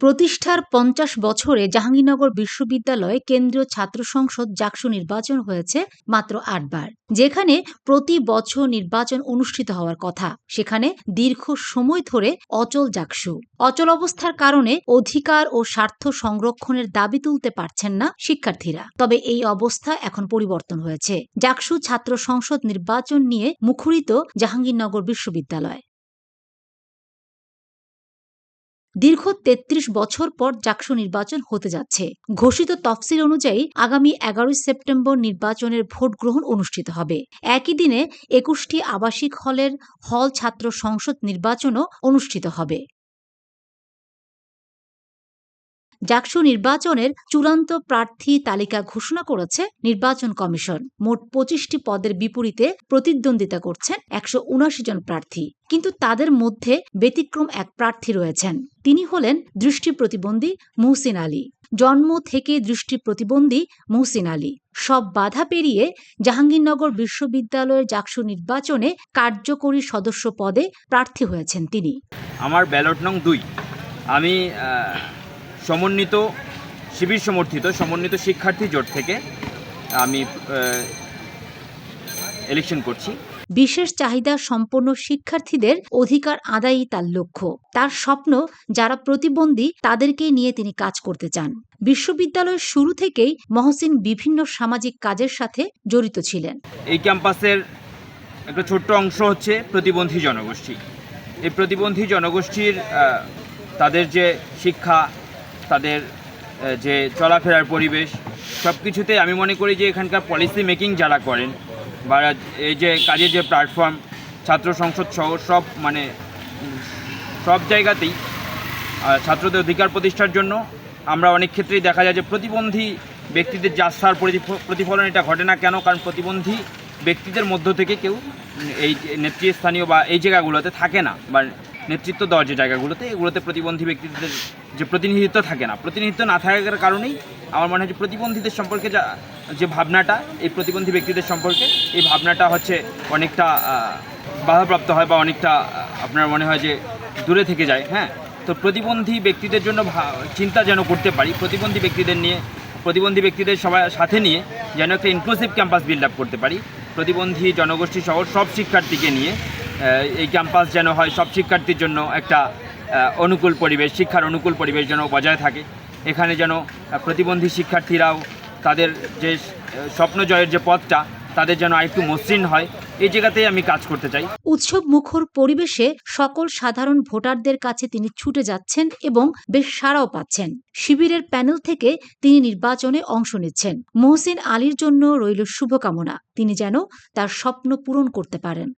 প্রতিষ্ঠার ৫০ বছরে জাহাঙ্গীরনগর বিশ্ববিদ্যালয়ে কেন্দ্রীয় ছাত্র সংসদ জাকসু নির্বাচন হয়েছে মাত্র ৮ বার। যেখানে প্রতি বছর নির্বাচন অনুষ্ঠিত হওয়ার কথা, সেখানে দীর্ঘ সময় ধরে অচল জাকসু। অচল অবস্থার কারণে অধিকার ও স্বার্থ সংরক্ষণের দাবি তুলতে পারছেন না শিক্ষার্থীরা। তবে এই অবস্থা এখন পরিবর্তন হয়েছে। জাকসু ছাত্র সংসদ নির্বাচন নিয়ে মুখরিত জাহাঙ্গীরনগর বিশ্ববিদ্যালয়। দীর্ঘ ৩৩ বছর পর জাকসু নির্বাচন হতে যাচ্ছে। ঘোষিত তফসিল অনুযায়ী আগামী ১১ সেপ্টেম্বর নির্বাচনের ভোট গ্রহণ অনুষ্ঠিত হবে। একই দিনে ২১টি আবাসিক হলের হল ছাত্র সংসদ নির্বাচনও অনুষ্ঠিত হবে। জাকসু নির্বাচনের চূড়ান্ত প্রার্থী তালিকা ঘোষণা করেছে নির্বাচন কমিশন। মোট ২৫টি পদের বিপরীতে প্রতিদ্বন্দ্বিতা করছেন ১৭৯ জন প্রার্থী। কিন্তু তাদের মধ্যে ব্যতিক্রম এক প্রার্থী রয়েছেন। তিনি হলেন দৃষ্টি প্রতিবন্ধী মুহসিন আলী। জন্ম থেকে দৃষ্টি প্রতিবন্ধী মুহসিন আলী সব বাধা পেরিয়ে জাহাঙ্গীরনগর বিশ্ববিদ্যালয়ের জাকসু নির্বাচনে কার্যকরী সদস্য পদে প্রার্থী হয়েছেন তিনি। আমার ব্যালট নং ২। আমি সমন্বিত শিবির সমন্বিত শিক্ষার্থী জোট থেকে আমি ইলেকশন করছি। বিশেষ চাহিদা সম্পন্ন শিক্ষার্থীদের অধিকার আদায়ই তার লক্ষ্য। তার স্বপ্ন, যারা প্রতিবন্ধী তাদেরকেই নিয়ে তিনি কাজ করতে চান। বিশ্ববিদ্যালয়ের শুরু থেকেই মহসিন বিভিন্ন সামাজিক কাজের সাথে জড়িত ছিলেন। এই ক্যাম্পাসের একটা ছোট্ট অংশ হচ্ছে প্রতিবন্ধী জনগোষ্ঠী। এই প্রতিবন্ধী জনগোষ্ঠীর তাদের যে শিক্ষা, তাদের যে চলাফেরার পরিবেশ, সব কিছুতে আমি মনে করি যে এখানকার পলিসি মেকিং যারা করেন বা এই যে কাজের যে প্ল্যাটফর্ম, ছাত্র সংসদ সহ সব জায়গাতেই ছাত্রদের অধিকার প্রতিষ্ঠার জন্য আমরা অনেক ক্ষেত্রেই দেখা যায় যে প্রতিবন্ধী ব্যক্তিদের যাত্রার প্রতিফলন এটা ঘটে না কেন? কারণ প্রতিবন্ধী ব্যক্তিদের মধ্য থেকে কেউ এই নেতৃস্থানীয় বা এই জায়গাগুলোতে থাকে না, বা নেতৃত্ব দেওয়ার যে জায়গাগুলোতে, এগুলোতে প্রতিবন্ধী ব্যক্তিদের যে প্রতিনিধিত্ব থাকে না। প্রতিনিধিত্ব না থাকার কারণেই আমার মনে হয় যে প্রতিবন্ধীদের সম্পর্কে যে ভাবনাটা, এই প্রতিবন্ধী ব্যক্তিদের সম্পর্কে এই ভাবনাটা হচ্ছে অনেকটা বাধাপ্রাপ্ত হয় বা অনেকটা আপনার মনে হয় যে দূরে থেকে যায়। হ্যাঁ, তো প্রতিবন্ধী ব্যক্তিদের জন্য চিন্তা যেন করতে পারি, প্রতিবন্ধী ব্যক্তিদের সবাই সাথে নিয়ে যেন একটা ইনক্লুসিভ ক্যাম্পাস বিল্ড আপ করতে পারি। প্রতিবন্ধী জনগোষ্ঠী সহ সব শিক্ষার্থীকে নিয়ে এই ক্যাম্পাস যেন হয় সব শিক্ষার্থীর জন্য একটা অনুকূল পরিবেশ, শিক্ষার অনুকূল পরিবেশ যেন বজায় থাকে। এখানে যেন প্রতিবন্ধী শিক্ষার্থীরাও তাদের যে স্বপ্ন জয়ের যে পথটা, তাদের যেন আরেকটু মসৃণ হয়, এই জায়গাতেই আমি কাজ করতে চাই। উৎসব মুখর পরিবেশে সকল সাধারণ ভোটারদের কাছে তিনি ছুটে যাচ্ছেন এবং বেশ সাড়াও পাচ্ছেন। শিবিরের প্যানেল থেকে তিনি নির্বাচনে অংশ নিচ্ছেন। মুহসিন আলীর জন্য রইল শুভকামনা, তিনি যেন তার স্বপ্ন পূরণ করতে পারেন।